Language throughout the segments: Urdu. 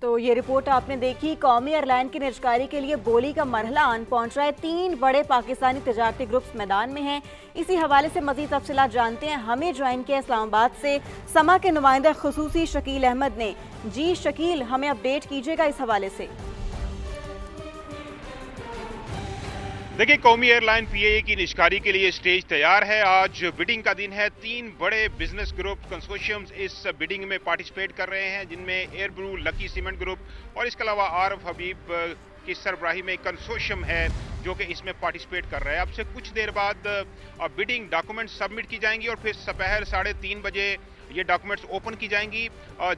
تو یہ رپورٹ آپ نے دیکھی، قومی ایئر لائن کی نجکاری کے لیے بولی کا مرحلہ آن پہنچ رہا ہے۔ 3 بڑے پاکستانی تجارتی گروپس میدان میں ہیں۔ اسی حوالے سے مزید تفصیلات جانتے ہیں۔ ہمیں جوائن کیا اسلام آباد سے سما کے نمائندہ خصوصی شکیل احمد نے۔ جی شکیل، ہمیں اپڈیٹ کیجیے گا اس حوالے سے۔ دیکھیں، قومی ایئر لائن پی اے اے کی نجکاری کے لیے سٹیج تیار ہے۔ آج بیڈنگ کا دن ہے۔ 3 بڑے بزنس گروپ کنسورشیمز اس بیڈنگ میں پارٹیسپیٹ کر رہے ہیں، جن میں ایئر بلو، لکی سیمنٹ گروپ اور اس کے علاوہ عارف حبیب کی سربراہی میں ایک کنسورشیم ہے جو کہ اس میں پارٹیسپیٹ کر رہا ہے۔ اب سے کچھ دیر بعد بیڈنگ ڈاکومنٹ سبمٹ کی جائیں گی اور پھر سپہر 3:30 بجے یہ ڈاکومنٹس اوپن کی جائیں گی۔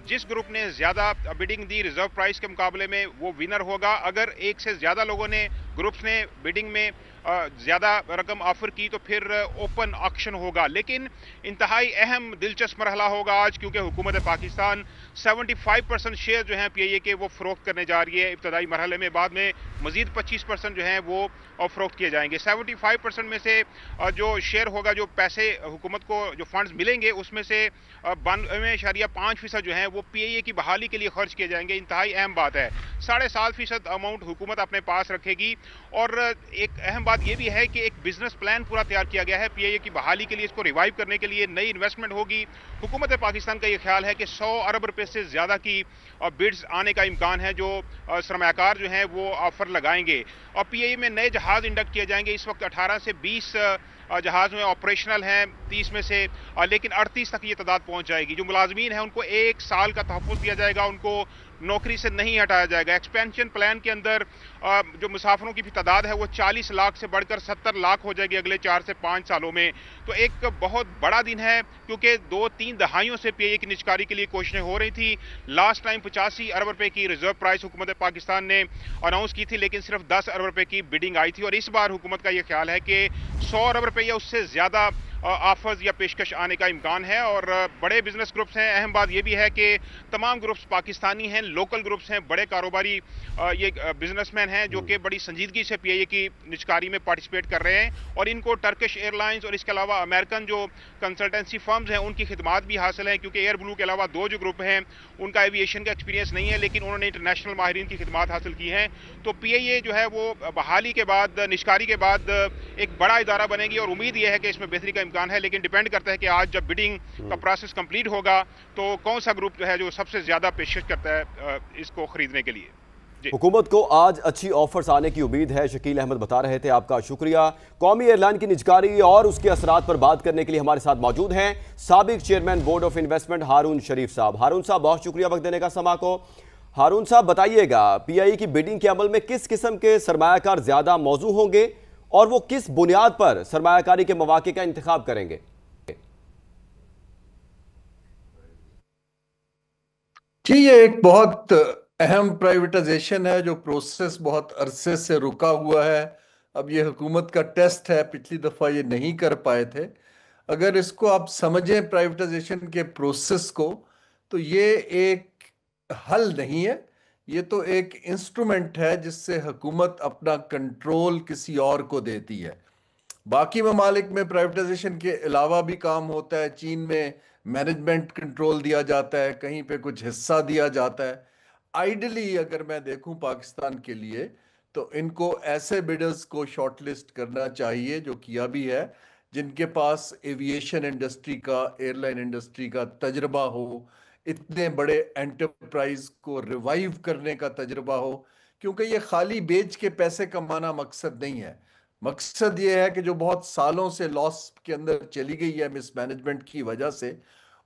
جس گروپ نے زیادہ بیڈنگ دی ریزرو پرائز کے مقابلے میں وہ ونر ہوگا۔ اگر ایک سے زیادہ لوگوں نے گروپس نے بیڈنگ میں زیادہ رقم آفر کی تو پھر اوپن آکشن ہوگا۔ لیکن انتہائی اہم دلچسپ مرحلہ ہوگا آج، کیونکہ حکومت پاکستان 75% شیئر جو ہیں پی اے اے کے وہ فروخت کرنے جا رہی ہے ابتدائی مرحلے میں۔ بعد میں مزید 25% جو ہیں وہ فروخت کیے جائیں گے۔ 75% میں سے جو شیئر ہوگا، جو پیسے حکومت کو جو فنڈز ملیں گے، اس میں سے 92.5% جو ہیں وہ پی اے اے کی بحالی کے لیے خرچ کیے جائیں گے۔ انتہائی اہم بات ہے۔ 7.5% اماؤنٹ حکومت اپنے پاس رکھے گی۔ اور ایک اہم بات یہ بھی ہے کہ ایک بزنس پلان پورا تیار کیا گیا ہے پی اے اے کی بحالی کے لیے، اس کو ریوائیو کرنے کے لیے نئی انویسٹمنٹ ہوگی۔ حکومت پاکستان کا یہ خیال ہے کہ 100 ارب روپے سے زیادہ کی بڈز آنے کا امکان ہے، جو سرمایہ کار جو ہیں وہ آفر لگائیں گے۔ اور پی اے اے میں نئے جہاز انڈکٹ کیے جائیں گے۔ اس وقت 18 سے 20 جہاز میں آپریشنل ہیں، 30 میں سے، لیکن 38 تک یہ تعداد پہنچ جائے گی۔ جو ملازمین ہیں ان کو 1 سال کا تحفظ دیا جائے گا، ان کو نوکری سے نہیں ہٹایا جائے گا۔ ایکسپینشن پلان کے اندر جو مسافروں کی بھی تعداد ہے وہ 40 لاکھ سے بڑھ کر 70 لاکھ ہو جائے گی اگلے 4 سے 5 سالوں میں۔ تو ایک بہت بڑا دن ہے، کیونکہ 2-3 دہائیوں سے پی اے اے کی نجکاری کے لیے کوششیں ہو رہی تھی۔ لاسٹ ٹائم 85 ارب روپے کی ریزرو پرائز حکومت پاکستان نے اناؤنس کی تھی، لیکن صرف 10 ارب روپے کی بیڈنگ آئی تھی۔ اور اس بار حکومت کا یہ خیال ہے کہ 100 ارب روپے یا اس سے زیادہ آفرز یا پیشکش آنے کا امکان ہے۔ اور بڑے بزنس گروپس ہیں۔ اہم بات یہ بھی ہے کہ تمام گروپس پاکستانی ہیں، لوکل گروپس ہیں، بڑے کاروباری یہ بزنس مین ہیں جو کہ بڑی سنجیدگی سے پی اے اے کی نجکاری میں پارٹیسپیٹ کر رہے ہیں۔ اور ان کو ٹرکش ایئر لائنز اور اس کے علاوہ امریکن جو کنسلٹنسی فرمز ہیں ان کی خدمات بھی حاصل ہیں، کیونکہ ایئر بلو کے علاوہ 2 جو گروپ ہیں ان کا ایویشن کا ایکسپیرینس نہیں ہے، لیکن انہوں نے انٹرنیشنل ماہرین کی خدمات حاصل کی ہیں۔ تو پی اے اے جو ہے وہ بحالی کے بعد، نجکاری کے بعد ایک بڑا ادارہ بنے گی، اور امید یہ ہے کہ اس میں بہتری کا امکان ہے۔ لیکن ڈیپینڈ کرتا ہے کہ آج جب بیڈنگ کا پروسیس کمپلیٹ ہوگا تو کون سا گروپ جو ہے جو سب سے زیادہ پیشکش کرتا ہے اس کو خریدنے کے لیے۔ حکومت کو آج اچھی آفرز آنے کی امید ہے، شکیل احمد بتا رہے تھے، آپ کا شکریہ۔ قومی ایئر لائن کی نجکاری اور اس کے اثرات پر بات کرنے کے لیے ہمارے ساتھ موجود ہیں سابق chairman board of investment Haroon Sharif صاحب۔ ہارون صاحب، بہت شکریہ وقت دینے کا سما کو۔ ہارون صاحب، بتائیے گا پی آئی اے کی بیڈنگ کے عمل میں کس قسم کے سرمایہ کار زیادہ موزوں ہوں گے اور وہ کس بنیاد پر سرمایہ کاری کے مواقع کا انتخاب کریں گے؟ جی، یہ ایک بہت اہم پرائیویٹائزیشن ہے جو پروسیس بہت عرصے سے رکا ہوا ہے۔ اب یہ حکومت کا ٹیسٹ ہے، پچھلی دفعہ یہ نہیں کر پائے تھے۔ اگر اس کو آپ سمجھیں پرائیویٹائزیشن کے پروسیس کو، تو یہ ایک حل نہیں ہے، یہ تو ایک انسٹرومنٹ ہے جس سے حکومت اپنا کنٹرول کسی اور کو دیتی ہے۔ باقی ممالک میں پرائیویٹائزیشن کے علاوہ بھی کام ہوتا ہے۔ چین میں مینجمنٹ کنٹرول دیا جاتا ہے، کہیں پہ کچھ حصہ دیا جاتا ہے۔ آئیڈلی اگر میں دیکھوں پاکستان کے لیے تو ان کو ایسے بیڈرز کو شارٹ لسٹ کرنا چاہیے جو کیا بھی ہے، جن کے پاس ایویشن انڈسٹری کا، ایئر لائن انڈسٹری کا تجربہ ہو، اتنے بڑے انٹرپرائز کو ریوائیو کرنے کا تجربہ ہو، کیونکہ یہ خالی بیچ کے پیسے کمانا مقصد نہیں ہے۔ مقصد یہ ہے کہ جو بہت سالوں سے لاس کے اندر چلی گئی ہے مس مینجمنٹ کی وجہ سے،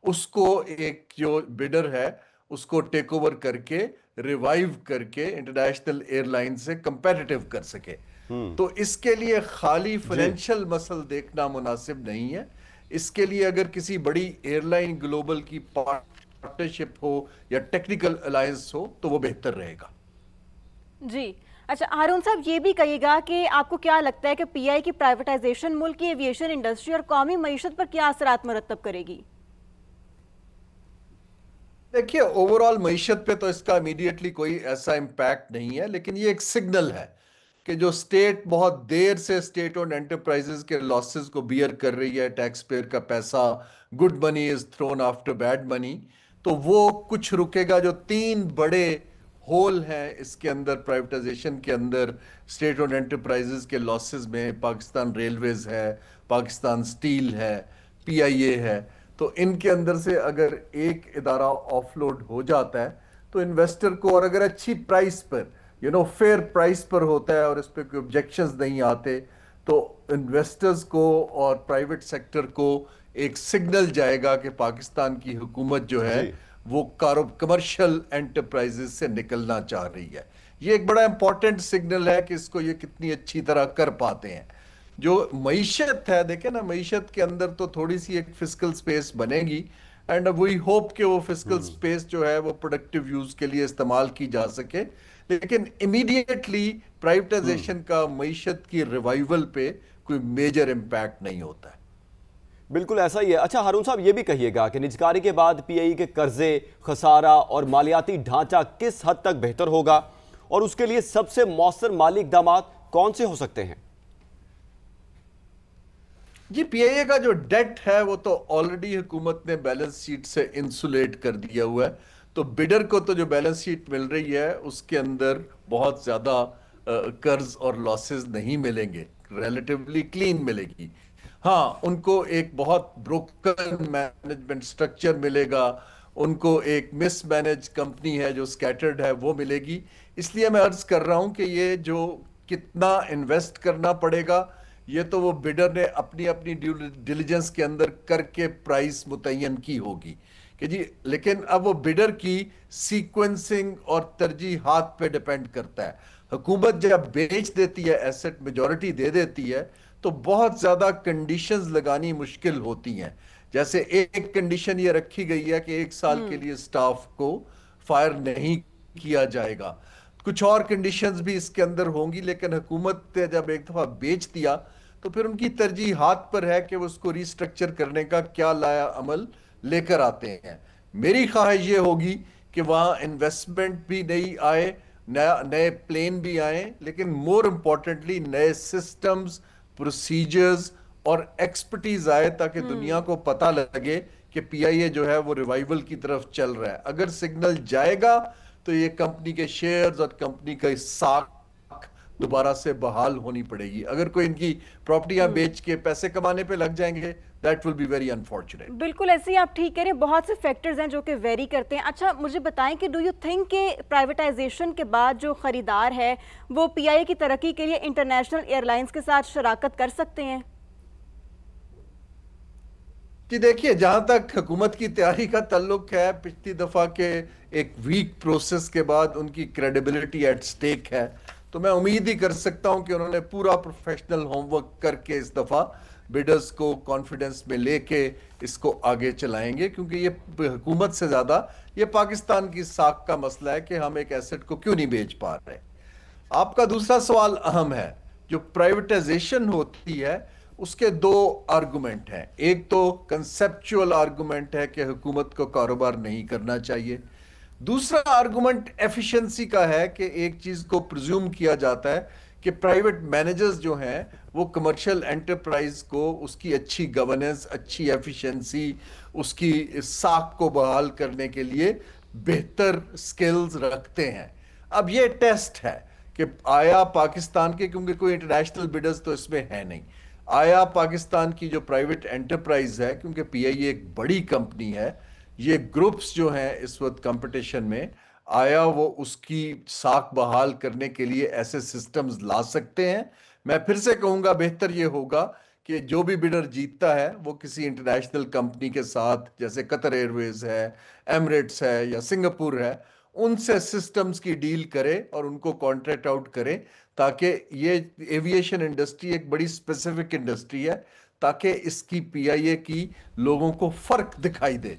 اس کو ایک جو بیڈر ہے اس کو ٹیک اوور کر کے ریوائیو کر کے انٹرنیشنل ایئر لائن سے کمپیٹیٹیو کر سکے۔ تو اس کے لیے خالی فائنینشل مسل دیکھنا مناسب نہیں ہے۔ اس کے لیے اگر کسی بڑی ایئر لائن گلوبل کی پارٹنرشپ ہو یا ٹیکنیکل الائنس ہو تو وہ بہتر رہے گا۔ جی اچھا ہارون صاحب، یہ بھی کہیے گا کہ آپ کو کیا لگتا ہے کہ پی آئی کی پرائیویٹائزیشن ملک کی ایویشن انڈسٹری اور قومی معیشت پر کیا اثرات مرتب کرے گی؟ دیکھیے، اوورآل معیشت پہ تو اس کا امیڈیٹلی کوئی ایسا امپیکٹ نہیں ہے، لیکن یہ ایک سگنل ہے کہ جو اسٹیٹ بہت دیر سے اسٹیٹ اونڈ انٹرپرائزز کے لاسز کو بیئر کر رہی ہے، ٹیکس پیئر کا پیسہ، گڈ منی از تھرون آفٹر بیڈ منی، تو وہ کچھ رکے گا۔ جو 3 بڑے ہول ہیں اس کے اندر پرائیویٹائزیشن کے اندر، اسٹیٹ اونڈ انٹرپرائزز کے لاسز میں پاکستان ریلویز ہے، پاکستان سٹیل ہے، پی آئی اے ہے، تو ان کے اندر سے اگر ایک ادارہ آف لوڈ ہو جاتا ہے تو انویسٹر کو، اور اگر اچھی پرائس پر فیئر پرائس پر ہوتا ہے اور اس پہ کوئی آبجیکشنز نہیں آتے، تو انویسٹرز کو اور پرائیویٹ سیکٹر کو ایک سگنل جائے گا کہ پاکستان کی حکومت جو ہے وہ کمرشل انٹرپرائزز سے نکلنا چاہ رہی ہے۔ یہ ایک بڑا امپورٹنٹ سگنل ہے کہ اس کو یہ کتنی اچھی طرح کر پاتے ہیں۔ جو معیشت ہے، دیکھیں نا، معیشت کے اندر تو تھوڑی سی ایک فسکل سپیس بنے گی، اینڈ وی ہوپ کہ وہ فسکل سپیس جو ہے وہ پروڈکٹیو یوز کے لیے استعمال کی جا سکے، لیکن امیڈیٹلی پرائیویٹائزیشن کا معیشت کی ریوائیول پہ کوئی میجر امپیکٹ نہیں ہوتا ہے۔ بالکل ایسا ہی ہے۔ اچھا ہارون صاحب، یہ بھی کہیے گا کہ نجکاری کے بعد پی آئی اے کے قرضے، خسارہ اور مالیاتی ڈھانچہ کس حد تک بہتر ہوگا، اور اس کے لیے سب سے مؤثر مالی اقدامات کون سے ہو سکتے ہیں؟ جی، پی آئی اے کا جو ڈیٹ ہے وہ تو آلریڈی حکومت نے بیلنس شیٹ سے انسولیٹ کر دیا ہوا ہے، تو بیڈر کو تو جو بیلنس شیٹ مل رہی ہے اس کے اندر بہت زیادہ قرض اور لاسز نہیں ملیں گے، ریلیٹیولی کلین ملے گی۔ ہاں، ان کو ایک بہت بروکن مینجمنٹ سٹرکچر ملے گا، ان کو ایک مس مینج کمپنی ہے جو سکیٹرڈ ہے وہ ملے گی۔ اس لیے میں عرض کر رہا ہوں کہ یہ جو کتنا انویسٹ کرنا پڑے گا، یہ تو وہ بیڈر نے اپنی ڈیو ڈیلیجنس کے اندر کر کے پرائس متعین کی ہوگی کہ جی، لیکن اب وہ بیڈر کی سیکوینسنگ اور ترجیحات پہ ڈیپینڈ کرتا ہے۔ حکومت جب بیچ دیتی ہے، ایسٹ میجورٹی دے دیتی ہے، تو بہت زیادہ کنڈیشنز لگانی مشکل ہوتی ہیں۔ جیسے ایک کنڈیشن یہ رکھی گئی ہے کہ 1 سال کے لیے سٹاف کو فائر نہیں کیا جائے گا، کچھ اور کنڈیشنز بھی اس کے اندر ہوں گی، لیکن حکومت نے جب ایک دفعہ بیچ دیا تو پھر ان کی ترجیحات پر ہے کہ وہ اس کو ری سٹرکچر کرنے کا کیا لایا عمل لے کر آتے ہیں۔ میری خواہش یہ ہوگی کہ وہاں انویسٹمنٹ بھی نہیں آئے، نئے پلین بھی آئیں، لیکن مور امپورٹنٹلی نئے سسٹمز، پروسیجرز اور ایکسپرٹیز آئے، تاکہ دنیا کو پتہ لگے کہ پی آئی اے جو ہے وہ ریوائیول کی طرف چل رہا ہے۔ اگر سگنل جائے گا تو یہ کمپنی کے شیئرز اور کمپنی کا ساکھ دوبارہ سے بحال ہونی پڑے گی۔ اگر کوئی ان کی پراپرٹیاں بیچ کے پیسے کمانے پہ لگ جائیں گے، that will be very unfortunate۔ بالکل ایسے ہی آپ ٹھیک کہہ رہے ہیں، بہت سے فیکٹرز ہیں جو کہ ویری کرتے ہیں۔ اچھا مجھے بتائیں کہ ڈو یو تھنک کہ پرائیویٹائزیشن کے بعد جو خریدار ہے وہ پی آئی اے کی ترقی کے لیے انٹرنیشنل ایئر لائنز کے ساتھ شراکت کر سکتے ہیں؟ جی دیکھیے، جہاں تک حکومت کی تیاری کا تعلق ہے، پچھلی دفعہ کے ایک ویک پروسیس کے بعد ان کی کریڈیبلٹی ایٹ سٹیک ہے، تو میں امید ہی کر سکتا ہوں کہ انہوں نے پورا پروفیشنل ہوم ورک کر کے اس دفعہ بیڈرز کو کانفیڈنس میں لے کے اس کو آگے چلائیں گے، کیونکہ یہ حکومت سے زیادہ یہ پاکستان کی ساکھ کا مسئلہ ہے کہ ہم ایک ایسٹ کو کیوں نہیں بیچ پا رہے۔ آپ کا دوسرا سوال اہم ہے۔ جو پرائیویٹائزیشن ہوتی ہے اس کے 2 آرگومنٹ ہیں۔ ایک تو کنسیپچول آرگومنٹ ہے کہ حکومت کو کاروبار نہیں کرنا چاہیے، دوسرا آرگومنٹ ایفیشنسی کا ہے کہ ایک چیز کو پرزیوم کیا جاتا ہے کہ پرائیویٹ مینیجرز جو ہیں وہ کمرشل انٹرپرائز کو اس کی اچھی گورننس، اچھی ایفیشنسی، اس کی ساکھ کو بحال کرنے کے لیے بہتر سکلز رکھتے ہیں۔ اب یہ ٹیسٹ ہے کہ آیا پاکستان کے، کیونکہ کوئی انٹرنیشنل بیڈرز تو اس میں ہے نہیں، آیا پاکستان کی جو پرائیویٹ انٹرپرائز ہے، کیونکہ پی آئی اے ایک بڑی کمپنی ہے، یہ گروپس جو ہیں اس وقت کمپٹیشن میں، آیا وہ اس کی ساکھ بحال کرنے کے لیے ایسے سسٹمز لا سکتے ہیں؟ میں پھر سے کہوں گا بہتر یہ ہوگا کہ جو بھی بیڈر جیتتا ہے وہ کسی انٹرنیشنل کمپنی کے ساتھ، جیسے قطر ایئر ویز ہے، ایمریٹس ہے یا سنگاپور ہے، ان سے سسٹمز کی ڈیل کرے اور ان کو کانٹریکٹ آؤٹ کرے، تاکہ یہ ایویشن انڈسٹری ایک بڑی اسپیسیفک انڈسٹری ہے، تاکہ اس کی پی آئی اے کی لوگوں کو فرق دکھائی دے۔